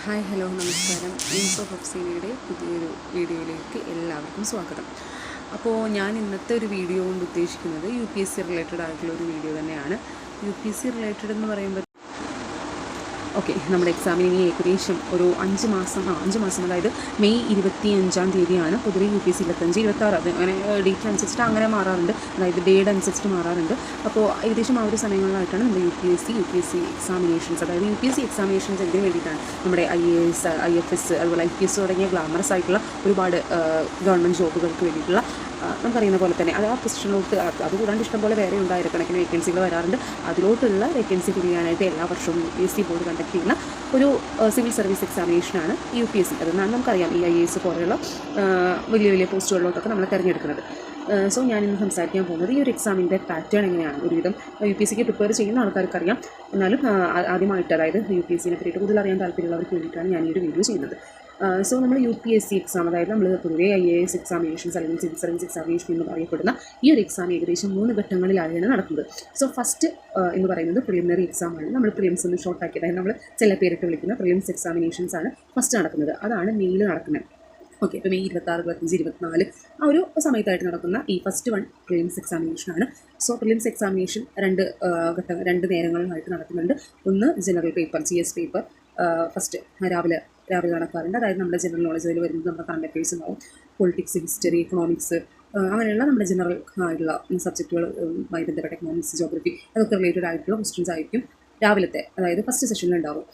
Hi hello നമസ്കാരം. Aims of ഒഫ്സീനയുടെ പുതിയൊരു വീഡിയോയിലേക്ക് എല്ലാവർക്കും സ്വാഗതം. അപ്പോൾ ഞാൻ ഇന്നത്തെ ഒരു വീഡിയോ കൊണ്ട് ഉദ്ദേശിക്കുന്നത് UPSC റിലേറ്റഡ് ആയിട്ടുള്ള ഒരു വീഡിയോ തന്നെയാണ്. UPSC റിലേറ്റഡ് എന്ന് പറയുമ്പോൾ നമ്മുടെ എക്സാമിന് ഇനി ഏകദേശം ഒരു 5 മാസം അതായത് മെയ് 25-ാം തീയതിയാണ്. പൊതുവെ UPSC 25, 26 അങ്ങനെ ഡേറ്റ് അനുസരിച്ചിട്ട് അങ്ങനെ മാറാറുണ്ട്, അതായത് ഡേറ്റ് അനുസരിച്ചിട്ട് മാറാറുണ്ട്. അപ്പോൾ ഏകദേശം ആ ഒരു സമയങ്ങളിലായിട്ടാണ് നമ്മുടെ UPSC എക്സാമിനേഷൻസ്, അതായത് UPSC എക്സാമിനേഷൻസ് എന്തിനു വേണ്ടിയിട്ടാണ് നമ്മുടെ IAS, IFS അതുപോലെ IPS തുടങ്ങിയ ഗ്ലാമറസ് ആയിട്ടുള്ള ഒരുപാട് ഗവൺമെൻറ് ജോബുകൾക്ക് വേണ്ടിയിട്ടുള്ള നമുക്കറിയുന്ന പോലെ തന്നെ അത് ആ പൊസിഷനിലോട്ട് അതുകൂടാണ്ട് ഇഷ്ടംപോലെ വേറെ ഉണ്ടായിരക്കണക്കിന് വേക്കൻസികൾ വരാറുണ്ട്. അതിലോട്ടുള്ള വേക്കൻസി ഫിൽ ചെയ്യാനായിട്ട് എല്ലാ വർഷവും UPSC ബോർഡ് കണ്ടക്ട് ചെയ്യുന്ന ഒരു സിവിൽ സർവീസ് എക്സാമിനേഷനാണ് UPSC. അതെന്നാണ് നമുക്കറിയാം ഈ IAS പോലെയുള്ള വലിയ വലിയ പോസ്റ്റുകളിലോട്ടൊക്കെ നമ്മൾ തിരഞ്ഞെടുക്കുന്നത്. സോ ഞാനിന്ന് സംസാരിക്കാൻ പോകുന്നത് ഈ ഒരു എക്സാമിൻ്റെ പാറ്റേൺ എങ്ങനെയാണ്. ഒരുവിധം UPSCക്ക് പ്രിപ്പയർ ചെയ്യുന്ന ആൾക്കാർക്കറിയാം, എന്നാലും ആദ്യമായിട്ട് അതായത് UPSCനെ പറ്റിയിട്ട് കൂടുതൽ അറിയാൻ താല്പര്യമുള്ളവർക്ക് വേണ്ടിയിട്ടാണ് ഞാൻ ഈ ഒരു വീഡിയോ ചെയ്യുന്നത്. സോ നമ്മൾ UPSC എക്സാം, അതായത് നമ്മൾ പൊതുവേ IAS എക്സാമിനേഷൻസ് അല്ലെങ്കിൽ സിവിൽ സർവീസ് എക്സാമിനേഷൻ എന്ന് പറയപ്പെടുന്ന ഈ ഒരു എക്സാം ഏകദേശം 3 ഘട്ടങ്ങളിലായാണ് നടക്കുന്നത്. സോ ഫസ്റ്റ് എന്ന് പറയുന്നത് പ്രിലിമിനറി എക്സാമാണ്. നമ്മൾ പ്രിലിംസ് എന്ന് ഷോർട്ടാക്കി, അതായത് നമ്മൾ ചില പേരിട്ട് വിളിക്കുന്ന പ്രിലിംസ് എക്സാമിനേഷൻസ് ആണ് ഫസ്റ്റ് നടക്കുന്നത്. അതാണ് മെയ്യിൽ നടക്കുന്നത്. ഇപ്പോൾ മെയ് 26, 25, 24 ആ ഒരു സമയത്തായിട്ട് നടക്കുന്ന ഈ ഫസ്റ്റ് വൺ പ്രിലിംസ് എക്സാമിനേഷനാണ്. സോ പ്രിലിംസ് എക്സാമിനേഷൻ രണ്ട് നേരങ്ങളിലായിട്ട് നടക്കുന്നുണ്ട്. ഒന്ന് general paper, GS paper first രാവിലെ നടക്കാറുണ്ട്. അതായത് നമ്മുടെ ജനറൽ നോളജ് അതിൽ വരുന്നത് നമ്മുടെ കറണ്ട് അഫയേഴ്സ് ഉണ്ടാവും, പൊളിറ്റിക്സ്, ഹിസ്റ്ററി, എക്കണോമിക്സ്, അങ്ങനെയുള്ള നമ്മുടെ ജനറൽ ആയിട്ടുള്ള സബ്ജക്റ്റുകളുമായി ബന്ധപ്പെട്ട എക്കണോമിക്സ്, ജോഗ്രഫി അതൊക്കെ റിലേറ്റഡ് ആയിട്ടുള്ള ക്വസ്റ്റ്യൻസ് ആയിരിക്കും രാവിലത്തെ, അതായത് ഫസ്റ്റ് സെഷനിൽ ഉണ്ടാവും.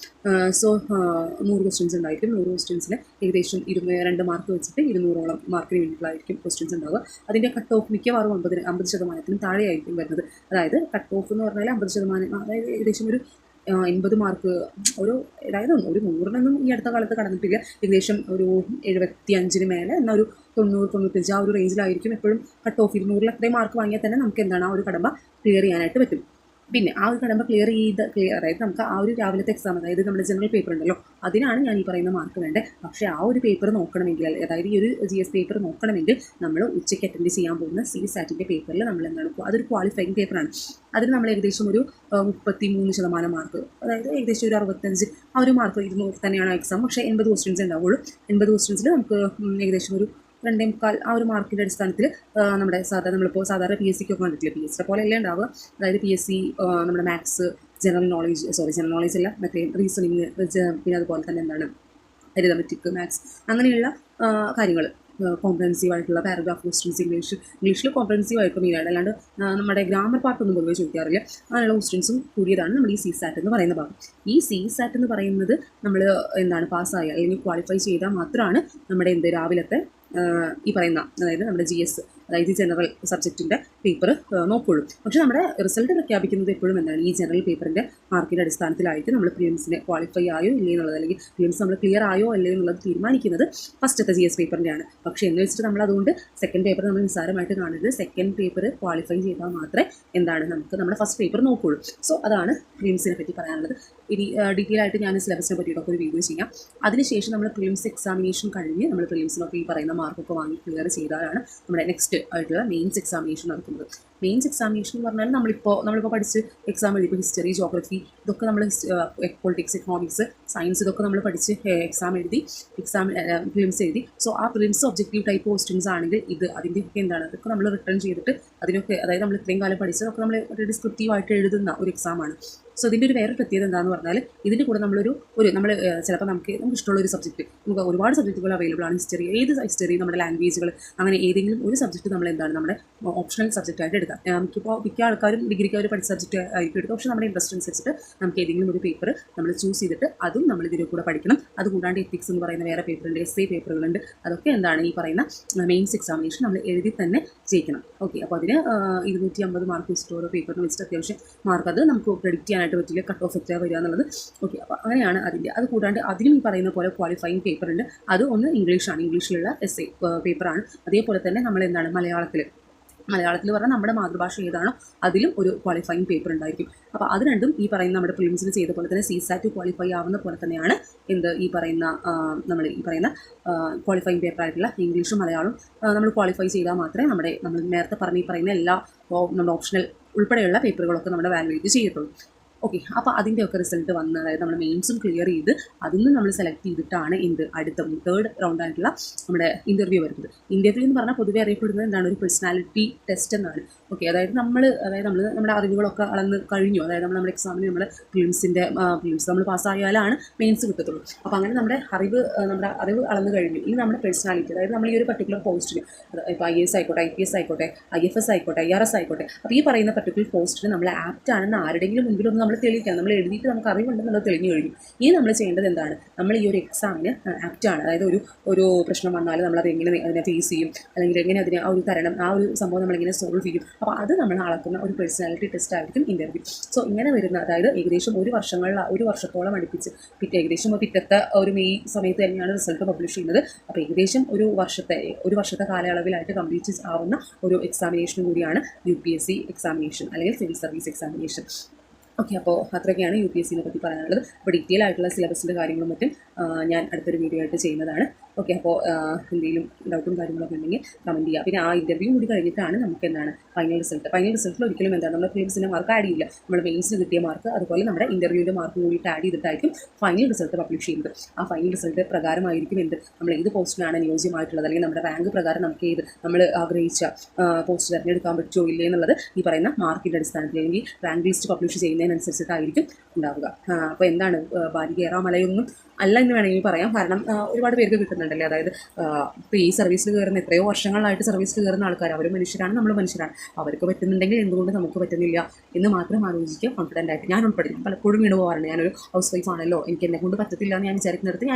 സോ 100 ക്വസ്റ്റ്യൻസ് ഉണ്ടായിരിക്കും. 100 ക്വസ്റ്റ്യൻസിന് ഏകദേശം 2 മാർക്ക് വെച്ചിട്ട് 200ഓളം മാർക്കിന് വേണ്ടിയിട്ടായിരിക്കും ക്വസ്റ്റ്യൻസ് ഉണ്ടാവുക. അതിൻ്റെ കട്ട് ഓഫ് മിക്കവാറും 50% താഴെയായിരിക്കും വരുന്നത്. അതായത് കട്ട് ഓഫ് എന്ന് പറഞ്ഞാൽ 50%, അതായത് ഏകദേശം ഒരു 80 മാർക്ക്, അതായത് ഒരു 100-നൊന്നും ഈ അടുത്ത കാലത്ത് കടന്നിട്ടില്ല. ഏകദേശം ഒരു 75-ന് മേലെ, എന്നാൽ ഒരു 90, 95 ആ ഒരു റേഞ്ചിലായിരിക്കും എപ്പോഴും കട്ട് ഓഫ്. 200-ൽ അത്രയും മാർക്ക് വാങ്ങിയാൽ തന്നെ നമുക്ക് എന്താണ് ആ ഒരു കടമ്പ ക്ലിയർ ചെയ്യാനായിട്ട് പറ്റും. പിന്നെ ആ ഒരു കടമ്പ ക്ലിയർ അതായത് നമുക്ക് ആ ഒരു രാവിലത്തെ എക്സാം, അതായത് നമ്മുടെ ജനറൽ പേപ്പർ ഉണ്ടല്ലോ, അതിനാണ് ഞാൻ ഈ പറയുന്ന മാർക്ക് വേണ്ടത്. പക്ഷേ ആ ഒരു പേപ്പർ നോക്കണമെങ്കിൽ, അതായത് ഈ ഒരു GS പേപ്പർ നോക്കണമെങ്കിൽ നമ്മൾ ഉച്ചയ്ക്ക് അറ്റൻഡ് ചെയ്യാൻ പോകുന്ന CSAT പേപ്പറിൽ നമ്മൾ എന്താണ്, അതൊരു ക്വാളിഫയിങ് പേപ്പറാണ്. അതിന് നമ്മൾ ഏകദേശം ഒരു 33% മാർക്ക്, അതായത് ഏകദേശം ഒരു 65 ആ ഒരു മാർക്ക്, 200 തന്നെയാണ് എക്സാം. പക്ഷേ 80 ക്വസ്റ്റ്യൻസ് ഉണ്ടാവുള്ളൂ. 80 ക്വസ്റ്റ്യൻസിൽ നമുക്ക് ഏകദേശം ഒരു 2.25 ആ ഒരു മാർക്കിൻ്റെ അടിസ്ഥാനത്തിൽ നമ്മുടെ നമ്മളിപ്പോൾ സാധാരണ PSCക്കൊക്കെ കണ്ടിട്ടില്ല, PSCയുടെ പോലെ അല്ലേ ഉണ്ടാവുക. അതായത് PSC നമ്മുടെ മാത്സ്, ജനറൽ നോളേജ് അല്ല, മറ്റേ റീസണിങ്, പിന്നെ അതുപോലെ തന്നെ എന്താണ് അരിതമെറ്റിക്, മാത്സ്, അങ്ങനെയുള്ള കാര്യങ്ങൾ, കോംപ്രഹെൻസീവ് ആയിട്ടുള്ള പാരഗ്രാഫ് ക്വസ്റ്റ്യൻസ്, ഇംഗ്ലീഷിൽ കോംപ്രഹെൻസീവ് ആയിട്ട് മെയിനായിട്ട്, അല്ലാണ്ട് നമ്മുടെ ഗ്രാമർ പാർട്ടൊന്നും പൊതുവെ ചോദിക്കാറില്ല. അങ്ങനെയുള്ള ക്വസ്റ്റ്യൻസും കൂടിയതാണ് നമ്മൾ ഈ CSAT എന്ന് പറയുന്ന ഭാഗം. ഈ CSAT എന്ന് പറയുന്നത് നമ്മൾ എന്താണ് പാസ്സായ അല്ലെങ്കിൽ ക്വാളിഫൈ ചെയ്താൽ മാത്രമാണ് നമ്മുടെ രാവിലത്തെ ഈ പറയുന്ന, അതായത് നമ്മുടെ GS, അതായത് ജനറൽ സബ്ജക്റ്റിൻ്റെ പേപ്പർ നോക്കുള്ളൂ. പക്ഷേ നമ്മുടെ റിസൾട്ട് പ്രഖ്യാപിക്കുന്നത് എപ്പോഴും എന്താണ്, ഈ ജനറൽ പേപ്പറിൻ്റെ മാർക്കിൻ്റെ അടിസ്ഥാനത്തിലായിരിക്കും നമ്മൾ പ്രിലിംസിനെ ക്വാളിഫൈ ആയോ ഇല്ലേ എന്നുള്ളത്, അല്ലെങ്കിൽ പ്രിലിംസ് നമ്മൾ ക്ലിയർ ആയോ അല്ലേ എന്നുള്ളത് തീരുമാനിക്കുന്നത് ഫസ്റ്റത്തെ GS പേപ്പറിൻ്റെയാണ്. പക്ഷേ എന്ന് വെച്ചിട്ട് നമ്മൾ അതുകൊണ്ട് സെക്കൻഡ് പേപ്പർ നമ്മൾ നിസ്സാരമായിട്ട് കാണരുത്. സെക്കൻഡ് പേപ്പർ ക്വാളിഫൈ ചെയ്താൽ മാത്രമേ എന്താണ് നമുക്ക് നമ്മുടെ ഫസ്റ്റ് പേപ്പർ നോക്കുള്ളൂ. സോ അതാണ് പ്രിലിംസിനെ പറ്റി പറയാനുള്ളത്. ഇനി ഡീറ്റെയിൽ ആയിട്ട് ഞാൻ സിലബസിനെ പറ്റിയിട്ടൊക്കെ ഒരു വീഡിയോ ചെയ്യാം. അതിനുശേഷം നമ്മൾ പ്രിലിംസ് എക്സാമിനേഷൻ കഴിഞ്ഞ് നമ്മൾ പ്രിലിംസിനൊക്കെ ഈ പറയുന്ന മാർക്കൊക്കെ വാങ്ങി ക്ലിയർ ചെയ്താലാണ് നമ്മുടെ നെക്സ്റ്റ് ആയിട്ടുള്ള മെയിൻസ് എക്സാമിനേഷൻ നടക്കുന്നത്. മെയിൻസ് എക്സാമിനേഷൻ എന്ന് പറഞ്ഞാൽ നമ്മളിപ്പോൾ പഠിച്ച് എക്സാം എഴുതി, ഇപ്പോൾ ഹിസ്റ്ററി, ജോഗ്രഫി ഇതൊക്കെ നമ്മൾ, പൊളിറ്റിക്സ്, എക്കണോമിക്സ്, സയൻസ് ഇതൊക്കെ നമ്മൾ പഠിച്ച് എക്സാം പ്രിലിംസ് എഴുതി. സോ ആ പ്രിലിംസ് ഒബ്ജക്റ്റീവ് ടൈപ്പ് ക്വസ്റ്റ്യൻസ് ആണെങ്കിൽ അതിൻ്റെയൊക്കെ എന്താണ്, അതൊക്കെ നമ്മൾ റിട്ടേൺ ചെയ്തിട്ട് അതിനൊക്കെ, അതായത് നമ്മൾ ഇത്രയും കാലം പഠിച്ചതൊക്കെ നമ്മൾ ഡിസ്ക്രിപ്റ്റീവായിട്ട് എഴുതുന്ന ഒരു എക്സാമാണ്. സോ ഇതിൻ്റെ ഒരു വേറെ പ്രത്യേകത എന്താണെന്ന് പറഞ്ഞാൽ, ഇതിൻ്റെ കൂടെ നമ്മൾ ചിലപ്പോൾ നമുക്ക് ഇഷ്ടമുള്ള ഒരു സബ്ജക്റ്റ്, നമുക്ക് ഒരുപാട് സബ്ജക്റ്റുകൾ അവൈലബിൾ ആണ്. ഹിസ്റ്ററി, നമ്മുടെ ലാംഗ്വേജുകൾ, അങ്ങനെ ഏതെങ്കിലും ഒരു സബ്ജക്റ്റ് നമ്മൾ എന്താണ് നമ്മുടെ ഓപ്ഷണൽ സബ്ജക്റ്റായിട്ട് എടുക്കാം. മിക്ക ആൾക്കാരും ഡിഗ്രിക്ക് അവർ പഠിച്ച സബ്ജക്റ്റ് ആയിരിക്കും എടുക്കുക. പക്ഷേ നമ്മുടെ ഇൻട്രസ്റ്റ് അനുസരിച്ചിട്ട് നമുക്ക് ഏതെങ്കിലും ഒരു പേപ്പർ നമ്മൾ ചൂസ് ചെയ്തിട്ട് അതും നമ്മൾ ഇതിൻ്റെ കൂടെ പഠിക്കണം. അതുകൂടാണ്ട് എത്തിക്സ് എന്ന് പറയുന്ന വേറെ പേപ്പറുണ്ട്, essay പേപ്പറുകളുണ്ട്. അതൊക്കെ എന്താണ് ഈ പറയുന്ന മെയിൻസ് എക്സാമിനേഷൻ നമ്മൾ എഴുതി തന്നെ ജയിക്കണം. അപ്പോൾ അതിന് 250 മാർക്ക് വെച്ചിട്ട് ഓരോ പേപ്പറിന് വെച്ചിട്ട് അത്യാവശ്യം മാർക്ക്, അത് നമുക്ക് പ്രെഡിക്റ്റ് ചെയ്യാനായിട്ട് പറ്റില്ല, കട്ട് ഓഫ് എത്ര വരിക എന്നുള്ളത്. അപ്പോൾ അങ്ങനെയാണ് അതിൻ്റെ. അത് കൂടാണ്ട് അതിനും ഈ പറയുന്ന പോലെ ക്വാളിഫയിങ് പേപ്പർ ഉണ്ട്. അത് ഒന്ന് ഇംഗ്ലീഷിലുള്ള essay പേപ്പറാണ്. അതേപോലെ തന്നെ നമ്മൾ എന്താണ് മലയാളത്തിൽ പറഞ്ഞാൽ നമ്മുടെ മാതൃഭാഷ ഏതാണോ അതിലും ഒരു ക്വാളിഫയിങ് പേപ്പർ ഉണ്ടായിരിക്കും. അപ്പോൾ അത് രണ്ടും ഈ പറയുന്ന നമ്മുടെ പ്രിലിംസിൽ ചെയ്ത പോലെ തന്നെ CSAT ക്വാളിഫൈ ആവുന്ന പോലെ തന്നെയാണ് നമ്മൾ ഈ പറയുന്ന ക്വാളിഫയിങ് പേപ്പർ ആയിട്ടുള്ള ഇംഗ്ലീഷും മലയാളവും നമ്മൾ ക്വാളിഫൈ ചെയ്താൽ മാത്രമേ നമ്മൾ നേരത്തെ പറയുന്ന എല്ലാ നമ്മുടെ ഓപ്ഷണൽ ഉൾപ്പെടെയുള്ള പേപ്പറുകളൊക്കെ നമ്മുടെ വാല്യുവേറ്റ് ചെയ്യത്തുള്ളൂ. ഓക്കെ, അപ്പോൾ അതിൻ്റെയൊക്കെ റിസൾട്ട് വന്ന് അതായത് നമ്മൾ മെയിൻസും ക്ലിയർ ചെയ്ത് അതിൽ നിന്ന് നമ്മൾ സെലക്ട് ചെയ്തിട്ടാണ് അടുത്ത 3rd റൗണ്ടായിട്ടുള്ള നമ്മുടെ ഇൻ്റർവ്യൂ വരുന്നത്. ഇൻ്റർവ്യൂ എന്ന് പറഞ്ഞാൽ പൊതുവെ അറിയപ്പെടുന്നത് എന്താണ്, ഒരു പേഴ്സണാലിറ്റി ടെസ്റ്റ് എന്നാണ്. ഓക്കെ, അതായത് നമ്മൾ നമ്മുടെ അറിവുകളൊക്കെ അളന്ന് കഴിഞ്ഞു, അതായത് നമ്മുടെ എക്സാമിന് നമ്മൾ പ്രിലിംസ് നമ്മൾ പാസ്സായാലാണ് മെയിൻസ് കിട്ടത്തുള്ളൂ. അപ്പോൾ അങ്ങനെ നമ്മുടെ അറിവ് അളന്ന് കഴിഞ്ഞു. ഇനി നമ്മുടെ പേഴ്സണാലിറ്റി, അതായത് നമ്മൾ ഈ ഒരു പർട്ടിക്കുലർ പോസ്റ്റിന്, ഇപ്പോൾ IAS ആയിക്കോട്ടെ, IPS ആയിക്കോട്ടെ, IFS ആയിക്കോട്ടെ, IRS ആയിക്കോട്ടെ, അപ്പോൾ ഈ പറയുന്ന പർട്ടിക്കുലർ പോസ്റ്റിന് നമ്മൾ ആപ്റ്റ് ആണെന്ന് ആരുടെയെങ്കിലും മുൻപിലൊന്ന് നമ്മൾ തെളിയിക്കണം. നമ്മൾ എഴുതിയിട്ട് നമുക്ക് അറിവുണ്ടെന്നുള്ളത് തെളിഞ്ഞു കഴിഞ്ഞു. ഇനി നമ്മൾ ചെയ്യേണ്ടത് എന്താണ്, നമ്മൾ ഈ ഒരു എക്സാമിന് ആപ്റ്റാണ്, അതായത് ഒരു പ്രശ്നം വന്നാൽ നമ്മളത് എങ്ങനെ അതിനെ ഫേസ് ചെയ്യും, അല്ലെങ്കിൽ എങ്ങനെ അതിനെ ആ ഒരു തരണം, ആ ഒരു സംഭവം നമ്മളിങ്ങനെ സോൾവ് ചെയ്യും. അപ്പോൾ അത് നമ്മൾ അളക്കുന്ന ഒരു പേഴ്സണാലിറ്റി ടെസ്റ്റ് ആയിരിക്കും ഇൻ്റർവ്യൂ. സോ ഇങ്ങനെ വരുന്ന, അതായത് ഏകദേശം ഒരു വർഷത്തോളം അടുപ്പിച്ച് ഏകദേശം പിറ്റത്തെ ഒരു മെയ് സമയത്ത് തന്നെയാണ് റിസൾട്ട് പബ്ലിഷ് ചെയ്യുന്നത്. അപ്പോൾ ഏകദേശം ഒരു വർഷത്തെ കാലയളവിലായിട്ട് കംപ്ലീറ്റ് ആവുന്ന ഒരു എക്സാമിനേഷനും കൂടിയാണ് UPSC എക്സാമിനേഷൻ അല്ലെങ്കിൽ സിവിൽ സർവീസ് എക്സാമിനേഷൻ. ഓക്കെ, അപ്പോൾ അത്രയൊക്കെയാണ് UPSC പറ്റി പറയാനുള്ളത്. അപ്പോൾ ഡീറ്റെയിൽ ആയിട്ടുള്ള സിലബസിൻ്റെ കാര്യങ്ങളും മറ്റും ഞാൻ അടുത്തൊരു വീഡിയോ ആയിട്ട് ചെയ്യുന്നതാണ്. ഓക്കെ, അപ്പോൾ എന്തെങ്കിലും ഡൗട്ടും കാര്യങ്ങളൊക്കെ ഉണ്ടെങ്കിൽ കമൻറ്റ് ചെയ്യുക. പിന്നെ ആ ഇൻ്റർവ്യൂ കൂടി കഴിഞ്ഞിട്ടാണ് നമുക്ക് ഫൈനൽ റിസൾട്ടിൽ ഒരിക്കലും നമ്മൾ പ്രിലിംസിൻ്റെ മാർക്ക് ആഡ് ചെയ്യില്ല. നമ്മൾ മെയിൻസിന് കിട്ടിയ മാർക്ക് അതുപോലെ നമ്മുടെ ഇൻ്റർവ്യൂവിൻ്റെ മാർക്ക് കൂടിയിട്ട് ആഡ് ചെയ്തിട്ടായിരിക്കും ഫൈനൽ റിസൾട്ട് പബ്ലിഷ് ചെയ്യുന്നത്. ആ ഫൈനൽ റിസൾട്ട് പ്രകാരമായിരിക്കും നമ്മൾ ഏത് പോസ്റ്റിനാണ് അനുയോജ്യമായിട്ടുള്ളത്, അല്ലെങ്കിൽ നമ്മുടെ റാങ്ക് പ്രകാരം നമുക്ക് നമ്മൾ ആഗ്രഹിച്ച പോസ്റ്റ് തിരഞ്ഞെടുക്കാൻ പറ്റുമോ ഇല്ലേ എന്നുള്ളത് ഈ പറയുന്ന മാർക്കിൻ്റെ അടിസ്ഥാനത്തിൽ, അല്ലെങ്കിൽ റാങ്ക് ലിസ്റ്റ് പബ്ലിഷ് ചെയ്യുന്നതിനനുസരിച്ചിട്ടായിരിക്കും ഉണ്ടാവുക. അപ്പോൾ എന്താണ്, ബാരി കയറാൻ മലയൊന്നും അല്ല എന്ന് വേണമെങ്കിൽ പറയാം. കാരണം ഒരുപാട് പേർക്ക് കിട്ടുന്നുണ്ടല്ലേ, അതായത് ഇപ്പോൾ ഈ സർവീസിൽ കയറുന്ന എത്രയോ വർഷങ്ങളായിട്ട് സർവീസിൽ കയറുന്ന ആൾക്കാർ, അവർ മനുഷ്യരാണ്, നമ്മൾ മനുഷ്യരാണ്. അവർക്ക് പറ്റുന്നുണ്ടെങ്കിൽ എന്തുകൊണ്ട് നമുക്ക് പറ്റുന്നില്ല എന്ന് മാത്രം ആലോചിക്കുക കോൺഫിഡൻ്റ് ആയിട്ട്. ഞാൻ ഉൾപ്പെടുത്തി പലപ്പോഴും വീണ് പോകാറുണ്ട്. ഞാനൊരു ഹൗസ് വൈഫ് ആണല്ലോ, എനിക്ക് എന്നെ കൊണ്ട് പറ്റത്തില്ല എന്ന് ഞാൻ വിചാരിക്കുന്നിടത്ത്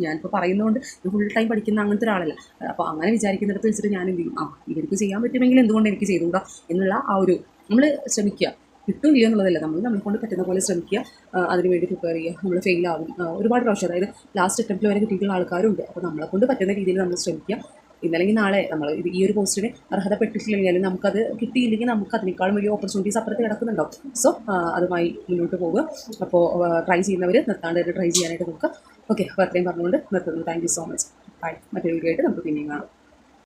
ഞാനിപ്പോൾ പറയുന്നതുകൊണ്ട് ഫുൾ ടൈം പഠിക്കുന്ന അങ്ങനത്തെ ഒരാളല്ല. അപ്പോൾ അങ്ങനെ വിചാരിക്കുന്നിടത്ത് വെച്ചിട്ട് ഞാൻ എന്ത് ചെയ്യും, ഇവർക്ക് ചെയ്യാൻ പറ്റുമെങ്കിൽ എന്തുകൊണ്ട് എനിക്ക് ചെയ്തുകൂടാ എന്നുള്ള ആ ഒരു നമ്മൾ ശ്രമിക്കുക. കിട്ടുമില്ല എന്നുള്ളതല്ല, നമ്മളെ കൊണ്ട് പറ്റുന്ന പോലെ ശ്രമിക്കുക, അതിനുവേണ്ടി പ്രിപ്പയർ ചെയ്യുക. നമ്മൾ ഫെയിലാകും ഒരുപാട് പ്രാവശ്യം, അതായത് ലാസ്റ്റ് അറ്റംപ്റ്റിൽ വരെ കിട്ടിയിട്ടുള്ള ആൾക്കാരുണ്ട്. അപ്പോൾ നമ്മളെ കൊണ്ട് പറ്റുന്ന രീതിയിൽ നമ്മൾ ശ്രമിക്കുക. ഇന്നല്ലെങ്കിൽ നാളെ നമ്മൾ ഈ ഒരു പോസ്റ്റിന് അർഹതപ്പെട്ടിട്ടില്ലെങ്കിൽ, നമുക്കത് കിട്ടിയില്ലെങ്കിൽ നമുക്ക് അതിനേക്കാളും വലിയ ഓപ്പർച്യൂണിറ്റീസ് അപ്പുറത്ത് കിടക്കുന്നുണ്ടാവും. സോ അതുമായി മുന്നോട്ട് പോകുക. അപ്പോൾ ട്രൈ ചെയ്യുന്നവർ നിർത്താണ്ട് ട്രൈ ചെയ്യാനായിട്ട് നോക്കുക. ഓക്കെ, അപ്പോൾ അത്രയും പറഞ്ഞുകൊണ്ട് നിർത്തുന്നു. Thank you so much. Bye. മറ്റൊരു വീഡിയോ ആയിട്ട് നമുക്ക് പിന്നെയും കാണാം.